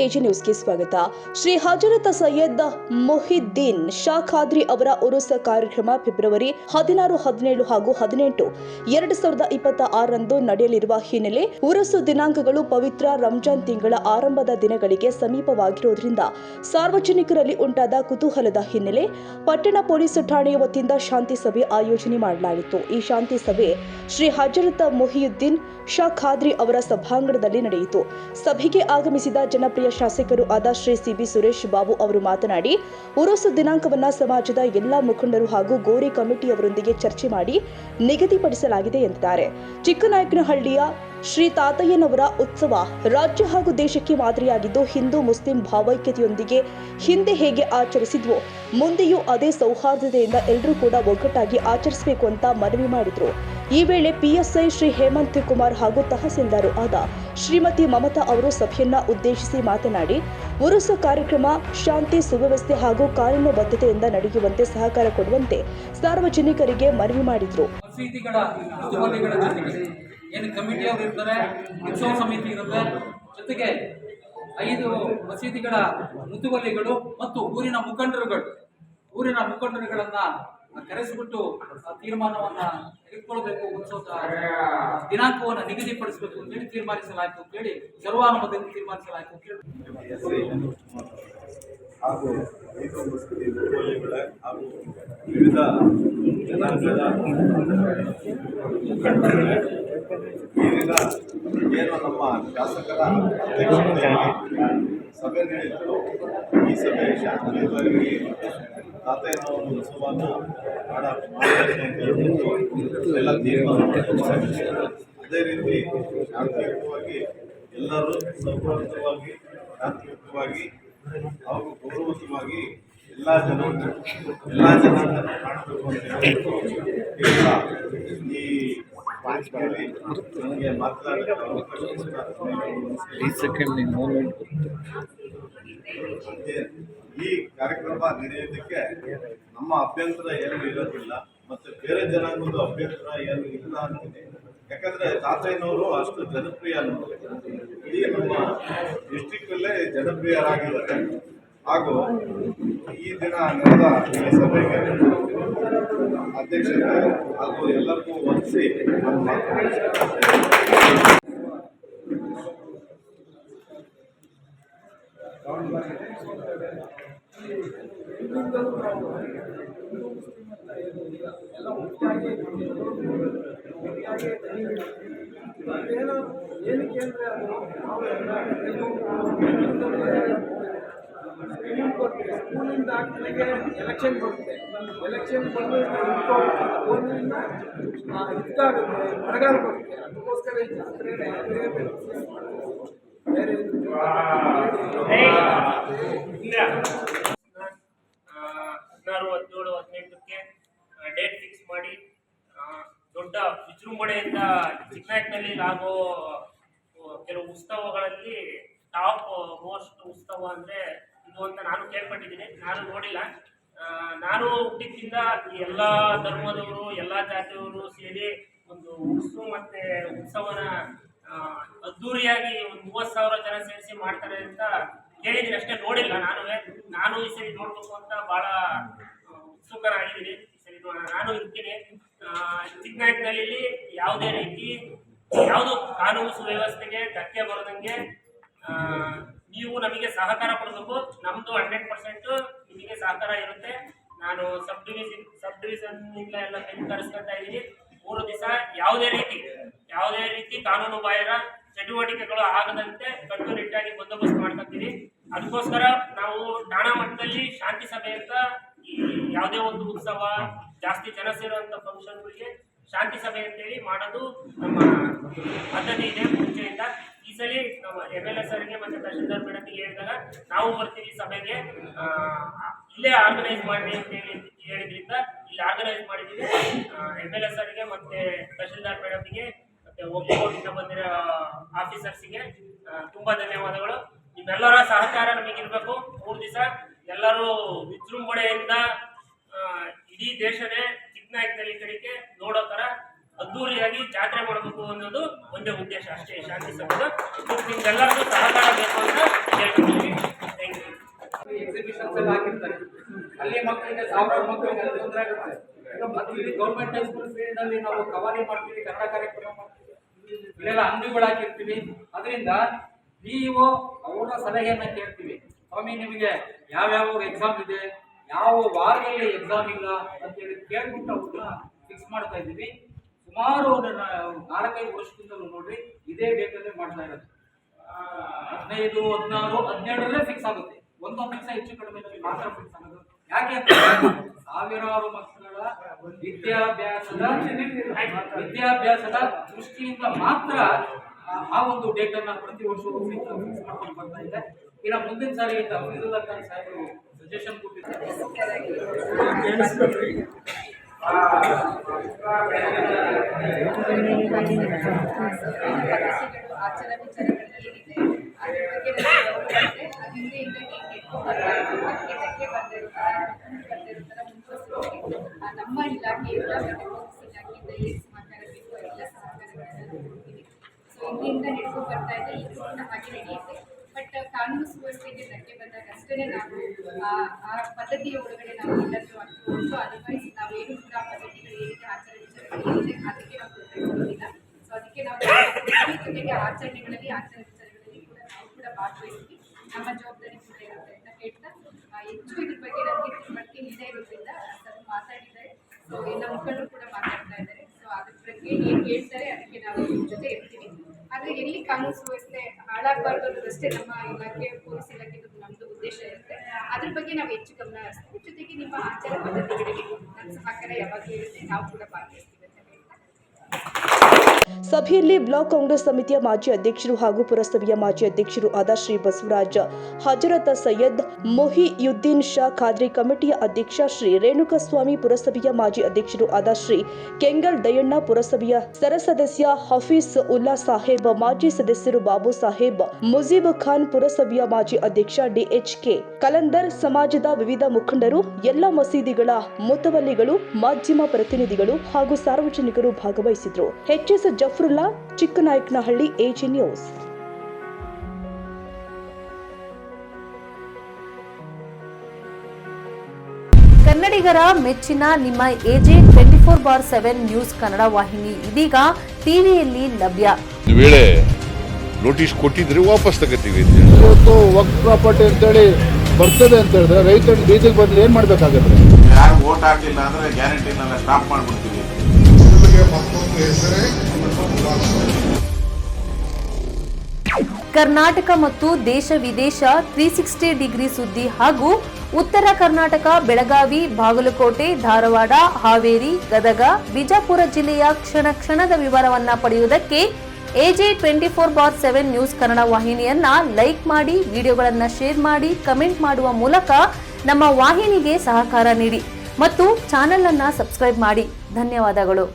AG ನ್ಯೂಸ್ಗೆ ಸ್ವಾಗತ. ಶ್ರೀ ಹಜರತ್ ಸೈಯದ್ ಮೊಹಿದ್ದೀನ್ ಶಾ ಖಾದ್ರಿ ಅವರ ಉರುಸ್ ಕಾರ್ಯಕ್ರಮ ಫೆಬ್ರವರಿ 16, 17 ಹಾಗೂ 18, 2026ರಂದು ನಡೆಯಲಿರುವ ಹಿನ್ನೆಲೆ ಉರುಸು ದಿನಾಂಕಗಳು ಪವಿತ್ರ ರಂಜಾನ್ ತಿಂಗಳ ಆರಂಭದ ದಿನಗಳಿಗೆ ಸಮೀಪವಾಗಿರುವುದರಿಂದ ಸಾರ್ವಜನಿಕರಲ್ಲಿ ಉಂಟಾದ ಕುತೂಹಲದ ಹಿನ್ನೆಲೆ ಪಟ್ಟಣ ಪೊಲೀಸ್ ಠಾಣೆಯ ವತಿಯಿಂದ ಶಾಂತಿ ಸಭೆ ಆಯೋಜನೆ ಮಾಡಲಾಗಿತ್ತು. ಈ ಶಾಂತಿ ಸಭೆ ಶ್ರೀ ಹಜರತ್ ಮೊಹಿಯುದ್ದೀನ್ ಶಾ ಖಾದ್ರಿ ಅವರ ಸಭಾಂಗಣದಲ್ಲಿ ನಡೆಯಿತು. ಸಭೆಗೆ ಆಗಮಿಸಿದ ಜನಪ್ರಿಯ ಶಾಸಕರು ಆದ ಶ್ರೀ ಸಿಬಿ ಸುರೇಶ್ ಬಾಬು ಅವರು ಮಾತನಾಡಿ, ಉರುಸು ದಿನಾಂಕವನ್ನು ಸಮಾಜದ ಎಲ್ಲಾ ಮುಖಂಡರು ಹಾಗೂ ಗೋರಿ ಕಮಿಟಿಯವರೊಂದಿಗೆ ಚರ್ಚೆ ಮಾಡಿ ನಿಗದಿಪಡಿಸಲಾಗಿದೆ ಎಂದಿದ್ದಾರೆ. ಚಿಕ್ಕನಾಯಕನಹಳ್ಳಿಯ ಶ್ರೀ ತಾತಯ್ಯನವರ ಉತ್ಸವ ರಾಜ್ಯ ಹಾಗೂ ದೇಶಕ್ಕೆ ಮಾದರಿಯಾಗಿದ್ದು, ಹಿಂದೂ ಮುಸ್ಲಿಂ ಭಾವೈಕ್ಯತೆಯೊಂದಿಗೆ ಹಿಂದೆ ಹೇಗೆ ಆಚರಿಸಿದ್ವೋ ಮುಂದೆಯೂ ಅದೇ ಸೌಹಾರ್ದತೆಯಿಂದ ಎಲ್ಲರೂ ಕೂಡ ಒಗ್ಗಟ್ಟಾಗಿ ಆಚರಿಸಬೇಕು ಅಂತ ಮನವಿ ಮಾಡಿದರು. ಈ ವೇಳೆ ಪಿಎಸ್ಐ ಶ್ರೀ ಹೇಮಂತ್ ಕುಮಾರ್ ಹಾಗೂ ತಹಸೀಲ್ದಾರ್ ಆದ ಶ್ರೀಮತಿ ಮಮತಾ ಅವರು ಸಭೆಯನ್ನ ಉದ್ದೇಶಿಸಿ ಮಾತನಾಡಿ, ಉರುಸು ಕಾರ್ಯಕ್ರಮ ಶಾಂತಿ, ಸುವ್ಯವಸ್ಥೆ ಹಾಗೂ ಕಾನೂನು ಬದ್ಧತೆಯಿಂದ ನಡೆಯುವಂತೆ ಸಹಕಾರ ಕೊಡುವಂತೆ ಸಾರ್ವಜನಿಕರಿಗೆ ಮನವಿ ಮಾಡಿದರು. ಏನು ಕಮಿಟಿಯವರು ಇರ್ತಾರೆ, ಉತ್ಸವ ಸಮಿತಿ ಇರುತ್ತೆ, ಜೊತೆಗೆ 5 ಮಸೀದಿಗಳ ಮುತುವಲ್ಲಿಗಳು ಮತ್ತು ಊರಿನ ಮುಖಂಡರುಗಳನ್ನ ಕರೆಸಿಬಿಟ್ಟು ತೀರ್ಮಾನವನ್ನ ತೆಗೆದುಕೊಳ್ಬೇಕು, ಉತ್ಸವದ ದಿನಾಂಕವನ್ನು ನಿಗದಿಪಡಿಸಬೇಕು ಅಂತೇಳಿ ತೀರ್ಮಾನಿಸಲಾಯಿತು ಅಂತ ಹೇಳಿ ಸರ್ವಾನುಮತದಿಂದ ತೀರ್ಮಾನಿಸಲಾಯಿತು ಅಂತ ಹೇಳಿ ಹಾಗೂ 5 ಮಸೀದಿ ಮುತುವಲ್ಲಿಗಳ ಹಾಗೂ ವಿವಿಧ ಜನಾಂಗದ ಮುಖಂಡರುಗಳೇ ಈ ದಿನ ಏನು ನಮ್ಮ ಶಾಸಕರ ಅಧ್ಯಕ್ಷತೆಯಲ್ಲಿ ಸಭೆ ನಡೆಯಿತು. ಈ ಸಭೆ ಶಾಂತಿಯುತವಾಗಿ ತಾತಯ್ಯನವರ ಉತ್ಸವವನ್ನು ಎಲ್ಲ ತೀರ್ಮಾನ ಅದೇ ರೀತಿ ಶಾಂತಿಯುತವಾಗಿ ಎಲ್ಲರೂ ಸೌಹಾರ್ದವಾಗಿ ಶಾಂತಿಯುತವಾಗಿ ಹಾಗೂ ಗೌರವಯುತವಾಗಿ ಎಲ್ಲ ಜನಾಂಗನ ಕಾಣಬೇಕು ಅಂತ ಹೇಳ್ಬಿಟ್ಟು ಈ ನನಗೆ ಈ ಕಾರ್ಯಕ್ರಮ ನಡೆಯೋದಕ್ಕೆ ನಮ್ಮ ಅಭ್ಯಂತರ ಏನು ಇರೋದಿಲ್ಲ, ಮತ್ತೆ ಬೇರೆ ಜನಾಂಗದ ಅಭ್ಯಂತರ ಏನು ಇಲ್ಲ ಅಂತೀನಿ. ಯಾಕಂದ್ರೆ ತಾತಯ್ಯನವರು ಅಷ್ಟು ಜನಪ್ರಿಯ, ಇಡೀ ನಮ್ಮ ಡಿಸ್ಟಿಕ್ನಲ್ಲೇ ಜನಪ್ರಿಯರಾಗಿದ್ದಾರೆ. ಹಾಗೂ ಈ ದಿನ ನಡೆದ ಈ ಸಭೆಗೆ ಅಧ್ಯಕ್ಷತೆ ಹಾಗೂ ಎಲ್ಲರಿಗೂ ವಂದಿಸಿ ನಮ್ಮ ಏನಕ್ಕೆ ಅಂದರೆ ಸ್ಕೂಲಿಂದ ಆದ್ಮೇಲೆ ಎಲೆಕ್ಷನ್ ಬರುತ್ತೆ. ಎಲೆಕ್ಷನ್ ಬಂದು ಒಂದರಿಂದ ಇದಾಗುತ್ತೆ, ಬರಗಾಲ ಬರುತ್ತೆ. ಅದಕ್ಕೋಸ್ಕರ ಈ ಜಾತ್ರೆ ಬೇರೆ 16, 17, 18ಕ್ಕೆ ಡೇಟ್ ಫಿಕ್ಸ್ ಮಾಡಿ ದೊಡ್ಡ ವಿಜೃಂಭಣೆಯಿಂದ ಚಿಕ್ಕನಾಯಕನಲ್ಲಿ ಆಗೋ ಕೆಲವು ಉತ್ಸವಗಳಲ್ಲಿ ಟಾಪ್ ಮೋಸ್ಟ್ ಉತ್ಸವ ಅಂದರೆ ಇದು ಅಂತ ನಾನು ಕೇಳ್ಪಟ್ಟಿದ್ದೀನಿ. ನಾನು ನೋಡಿಲ್ಲ. ನಾನು ಹುಟ್ಟಿದ್ದಿಂದ ಎಲ್ಲ ಧರ್ಮದವರು, ಎಲ್ಲ ಜಾತಿಯವರು ಸೇರಿ ಒಂದು ಮತ್ತು ಉತ್ಸವನ ಅದ್ದೂರಿಯಾಗಿ ಒಂದು 30,000 ಜನ ಸೇರಿಸಿ ಮಾಡ್ತಾರೆ ಅಂತ ಕೇಳಿದ್ದೀನಿ ಅಷ್ಟೇ, ನೋಡಿಲ್ಲ. ನಾನು ಈ ಸರಿ ನೋಡ್ಬೇಕು ಅಂತ ಭಾಳ ಉತ್ಸುಕನಾಗಿದ್ದೀನಿ. ಈ ಸರಿ ನಾನು ಇರ್ತೀನಿ. ಚಿಕ್ಕನಾಯಕನಲ್ಲಿ ಯಾವುದೇ ರೀತಿ ಯಾವುದು ಕಾನೂನು ಸುವ್ಯವಸ್ಥೆಗೆ ಧಕ್ಕೆ ಬರೋದಂಗೆ ನೀವು ನಮಗೆ ಸಹಕಾರ ಕೊಡಬೇಕು. ನಮ್ಮದು 100% ನಿಮಗೆ ಸಹಕಾರ ಇರುತ್ತೆ. ನಾನು ಸಬ್ ಡಿವಿಷನ್ನಿಂದ ಎಲ್ಲ ಕರೆಸ್ಕೊಳ್ತಾ ಇದ್ದೀನಿ. 3 ದಿವಸ ಯಾವುದೇ ರೀತಿ ಕಾನೂನು ಬಾಹಿರ ಚಟುವಟಿಕೆಗಳು ಆಗದಂತೆ ಕಟ್ಟುನಿಟ್ಟಾಗಿ ಬಂದೋಬಸ್ತ್ ಮಾಡ್ಕೊತೀವಿ. ಅದಕ್ಕೋಸ್ಕರ ನಾವು ಠಾಣಾ ಮಟ್ಟದಲ್ಲಿ ಶಾಂತಿ ಸಭೆ ಅಂತ ಯಾವುದೇ ಒಂದು ಉತ್ಸವ, ಜಾಸ್ತಿ ಜನ ಸೇರುವಂಥ ಫಂಕ್ಷನ್ಗಳಿಗೆ ಶಾಂತಿ ಸಭೆ ಅಂತೇಳಿ ಮಾಡೋದು ನಮ್ಮ ಪದ್ಧತಿ ಇದೆ ಮುಂಚೆಯಿಂದ. ಈ ಸಲ ನಮ್ಮ MLA ಸರ್ಗೆ ಮತ್ತು ತಹಶೀಲ್ದಾರ್ ಮೇಡಮ್ಗೆ ಹೇಳಿದಾಗ ನಾವು ಬರ್ತೀವಿ ಸಭೆಗೆ, ಇಲ್ಲೇ ಆರ್ಗನೈಸ್ ಮಾಡಿ ಅಂತೇಳಿ ಹೇಳಿದ್ರಿಂದ ಇಲ್ಲಿ ಆರ್ಗನೈಸ್ ಮಾಡಿದ್ದೀವಿ. MLA ಸರ್ಗೆ ಮತ್ತು ತಹಶೀಲ್ದಾರ್ ಮೇಡಮ್ಗೆ ಮತ್ತು ಒಗ್ಗೂಡಿಂದ ಬಂದಿರೋ ಆಫೀಸರ್ಸಿಗೆ ತುಂಬ ಧನ್ಯವಾದಗಳು. ನಿಮ್ಮೆಲ್ಲರ ಸಹಕಾರ ನಮಗಿರಬೇಕು. 3 ದಿವಸ ಎಲ್ಲರೂ ವಿಜೃಂಭಣೆಯಿಂದ ಇಡೀ ದೇಶನೇ ಚಿಕ್ಕನಾಯಕನಲ್ಲಿ ಕಡೆಗೆ ನೋಡೋ ಥರ ಅದ್ದೂರಿಯಾಗಿ ಜಾತ್ರೆ ಮಾಡಬೇಕು ಅನ್ನೋದು ಒಂದೇ ಉದ್ದೇಶ ಅಷ್ಟೇ. ಶಾಂತಿ ಸಂಘದ ನಿಮ್ಗೆಲ್ಲರಿಗೂ ಸಹಕಾರ ಬೇಕು ಅಂತ ಹೇಳ್ತೀವಿ. Thank you. ಎಕ್ಸಿಬಿಷನ್ಸ್ ಎಲ್ಲ ಹಾಕಿರ್ತಾರೆ, ಅಲ್ಲಿ ಮಕ್ಕಳಿಗೆ ಸಾವಿರಾರು ಮಕ್ಕಳಿಗೆ ತೊಂದರೆ ಆಗುತ್ತೆ. ಇಲ್ಲಿ ಗೌರ್ಮೆಂಟ್ ಹೈಸ್ಕೂಲ್ ಫೀಲ್ಡ್ ಅಲ್ಲಿ ನಾವು ಕವಾಲಿ ಮಾಡ್ತೀವಿ, ಕನ್ನಡ ಕಾರ್ಯಕ್ರಮ ಮಾಡ್ತೀವಿ, ಇಲ್ಲೆಲ್ಲ ಅಂಗಡಿಗಳು ಹಾಕಿರ್ತೀವಿ. ಅದರಿಂದ PEO ಅವರ ಸಲಹೆಯನ್ನ ಕೇಳ್ತೀವಿ. ಸ್ವಾಮಿ ನಿಮಗೆ ಯಾವ್ಯಾವ ಎಕ್ಸಾಮ್ ಇದೆ, ಯಾವ ವಾರದಲ್ಲಿ ಎಕ್ಸಾಮ್ ಇಲ್ಲ ಅಂತೇಳಿ ಕೇಳ್ಬಿಟ್ಟು ಅವ್ರನ್ನ ಫಿಕ್ಸ್ ಮಾಡ್ತಾ ಇದ್ದೀವಿ. ಸುಮಾರು 4-5 ವರ್ಷದಿಂದಲೂ ನೋಡ್ರಿ ಇದೇ ಡೇಟಲ್ಲೇ ಮಾಡ್ತಾ ಇರೋದು. 15, 16, 17ರಲ್ಲೇ ಫಿಕ್ಸ್ ಆಗುತ್ತೆ. ಒಂದೊಂದು ದಿವಸ ಹೆಚ್ಚು ಕಡಿಮೆ ಮಾತ್ರ ಫಿಕ್ಸ್ ಆಗೋದು. ಯಾಕೆ ಅಂತ ಸಾವಿರಾರು ಮಕ್ಕಳ ವಿದ್ಯಾಭ್ಯಾಸದ ದೃಷ್ಟಿಯಿಂದ ಮಾತ್ರ ಆ ಒಂದು ಡೇಟ್ ಅನ್ನ ಪ್ರತಿ ವರ್ಷವೂ ಫಿಕ್ಸ್ ಮಾಡ್ಕೊಂಡು ಬರ್ತಾ ಇದೆ. ಇನ್ನು ಮುಂದಿನ ಸಾರಿ ಫಿಜುಲ್ಲಾ ಖಾನ್ ಸಾಹೇಬರು ಸಜೆಷನ್ ಕೊಟ್ಟಿದ್ದಾರೆ. ಆಚಾರ ವಿಚಾರಗಳು ಏನಿದೆ ಅದ್ರ ಬಗ್ಗೆ ನಮಗೆ ಹಿಂದೆಯಿಂದ ಧಕ್ಕೆ ಬಂದಿರ್ತಾರ ನಮ್ಮ ಇಲಾಖೆಯಿಂದ ಮತ್ತು ಪೊಲೀಸ್ ಇಲಾಖೆಯಿಂದ ಏನು ಸಹಕಾರ ಬೇಕು ಎಲ್ಲ ಸಹಕಾರಗಳನ್ನು ಕೊಡ್ತೀವಿ. ಸೊ ಹಿಂದೆಯಿಂದ ನಡ್ಕೊಂಡು ಬರ್ತಾ ಇದೆ, ಈಗಲೂ ಹಾಗೆ ನಡೆಯುತ್ತೆ. ಬಟ್ ಕಾನೂನು ಸುವ್ಯವಸ್ಥೆಗೆ ಧಕ್ಕೆ ಬಂದಾಗ ಅಷ್ಟೇ ನಾವು ಆ ಪದ್ಧತಿಯ ಒಳಗಡೆ ನಾವು ಎಲ್ಲರೂ ಅರ್ಥಕೊಂಡು ಅದಕ್ಕಾಗಿ ನಾವೇನು ಕೂಡ ಪದ್ಧತಿಗಳು ಏನಿದೆ, ಆಚಾರ ವಿಚಾರಗಳು ಏನಿದೆ ಅದಕ್ಕೆ ನಾವು ಕೊಡೋದಿಲ್ಲ. ಸೊ ಅದಕ್ಕೆ ನಾವು ಜೊತೆಗೆ ಆಚರಣೆಗಳಲ್ಲಿ ಆಚಾರ ವಿಚಾರಗಳಲ್ಲಿ ಕೂಡ ನಾವು ಕೂಡ ಭಾಗವಹಿಸ್ತೀವಿ. ನಮ್ಮ ಜವಾಬ್ದಾರಿ ಕೂಡ ಇರುತ್ತೆ ಅಂತ ಹೇಳ್ತಾ ಹೆಚ್ಚು ಇದ್ರ ಬಗ್ಗೆ ನಮಗೆ ತಿಳುವಳಿಕೆ ಇಲ್ಲದೆ ಇರೋದ್ರಿಂದ ಸರ್ ಮಾತಾಡಿದ್ದಾರೆ. ಸೊ ಎಲ್ಲ ಮುಖಂಡರು ಕೂಡ ಮಾತಾಡ್ತಾ ಇದ್ದಾರೆ. ಸೊ ಅದ್ರ ಬಗ್ಗೆ ಏನು ಹೇಳ್ತಾರೆ ಅದಕ್ಕೆ ನಾವು ಜೊತೆ ಇರ್ತೀವಿ. ಆದರೆ ಎಲ್ಲಿ ಕಾನೂನು ಸುವ್ಯವಸ್ಥೆ ಹಾಳಾಗಬಾರ್ದು ಅನ್ನೋದಷ್ಟೇ ನಮ್ಮ ಇಲಾಖೆ, ಪೊಲೀಸ್ ಇಲಾಖೆ ನಮ್ಮದು ಉದ್ದೇಶ ಇರುತ್ತೆ. ಅದ್ರ ಬಗ್ಗೆ ನಾವು ಹೆಚ್ಚು ಗಮನ ಹರಿಸ್ತೀವಿ. ಜೊತೆಗೆ ನಿಮ್ಮ ಆಚಾರ ಪದ್ಧತಿಗಳಿಗೆ ನಮ್ಮ ಸಹಕಾರ ಯಾವಾಗಲೂ ಇರುತ್ತೆ, ನಾವು ಕೂಡ ಭಾಗವಹಿಸ್ತೀವಿ ಅಂತ ಹೇಳ್ತಾ ಸಭೆಯಲ್ಲಿ ಬ್ಲಾಕ್ ಕಾಂಗ್ರೆಸ್ ಸಮಿತಿಯ ಮಾಜಿ ಅಧ್ಯಕ್ಷರು ಹಾಗೂ ಪುರಸಭೆಯ ಮಾಜಿ ಅಧ್ಯಕ್ಷರು ಆದ ಶ್ರೀ ಬಸವರಾಜ ಹಜರತ ಸೈಯದ್ ಮೊಹಿಯುದ್ದೀನ್ ಶಾ ಖಾದ್ರಿ, ಕಮಿಟಿಯ ಅಧ್ಯಕ್ಷ ಶ್ರೀ ರೇಣುಕಸ್ವಾಮಿ, ಪುರಸಭೆಯ ಮಾಜಿ ಅಧ್ಯಕ್ಷರು ಆದ ಶ್ರೀ ಕೆಂಗಲ್ ದಯಣ್ಣ, ಪುರಸಭೆಯ ಸದಸ್ಯ ಹಫೀಸ್ ಉಲ್ಲಾ ಸಾಹೇಬ್, ಮಾಜಿ ಸದಸ್ಯರು ಬಾಬು ಸಾಹೇಬ್, ಮುಜೀಬ್ ಖಾನ್, ಪುರಸಭೆಯ ಮಾಜಿ ಅಧ್ಯಕ್ಷ DHK ಕಲಂದರ್, ಸಮಾಜದ ವಿವಿಧ ಮುಖಂಡರು, ಎಲ್ಲ ಮಸೀದಿಗಳ ಮುತವಲ್ಲಿಗಳು, ಮಾಧ್ಯಮ ಪ್ರತಿನಿಧಿಗಳು ಹಾಗೂ ಸಾರ್ವಜನಿಕರು ಭಾಗವಹಿಸಿದ್ರು. HS Jafarulla, Chikkanayakanahalli, AG news. ಕನ್ನಡಿಗರ ಮೆಚ್ಚಿನ ನಿಮ್ಮ AJ 24/7 ನ್ಯೂಸ್ ಕನ್ನಡ ವಾಹಿನಿ ಇದೀಗ ಟಿವಿಯಲ್ಲಿ ಲಭ್ಯ. ಒಂದು ವೇಳೆ ನೋಟಿಸ್ ಕೊಟ್ಟಿದ್ರೆ ವಾಪಸ್ ತಗೋತೀವಿ. ಇವತ್ತು ವಕ್ಫ್ ಪ್ರಾಪರ್ಟಿ ಅಂತೇಳಿ ಬರ್ತದೆ ಅಂತ ಹೇಳಿದ್ರೆ ರೈತರ ಬೀದಿಗೆ ಬದಲು ಏನ್ ಮಾಡ್ಬೇಕಾಗತ್ತೆ? ಯಾರು ವೋಟ್ ಹಾಕಿಲ್ಲ ಅಂದ್ರೆ ಗ್ಯಾರಂಟಿನೆಲ್ಲ ಸ್ಟಾಪ್ ಮಾಡ್ಬಿಡ್ತೀವಿ. ಕರ್ನಾಟಕ ಮತ್ತು ದೇಶ ವಿದೇಶ 360 ಡಿಗ್ರಿ ಸುದ್ದಿ ಹಾಗೂ ಉತ್ತರ ಕರ್ನಾಟಕ, ಬೆಳಗಾವಿ, ಬಾಗಲಕೋಟೆ, ಧಾರವಾಡ, ಹಾವೇರಿ, ಗದಗ, ಬಿಜಾಪುರ ಜಿಲ್ಲೆಯ ಕ್ಷಣ ಕ್ಷಣದ ವಿವರವನ್ನ ಪಡೆಯುವುದಕ್ಕೆ AJ 24/7 ನ್ಯೂಸ್ ಕನ್ನಡ ವಾಹಿನಿಯನ್ನ ಲೈಕ್ ಮಾಡಿ, ವಿಡಿಯೋಗಳನ್ನ ಶೇರ್ ಮಾಡಿ, ಕಮೆಂಟ್ ಮಾಡುವ ಮೂಲಕ ನಮ್ಮ ವಾಹಿನಿಗೆ ಸಹಕಾರ ನೀಡಿ ಮತ್ತು ಚಾನೆಲ್ ಅನ್ನ ಸಬ್ಸ್ಕ್ರೈಬ್ ಮಾಡಿ. ಧನ್ಯವಾದಗಳು.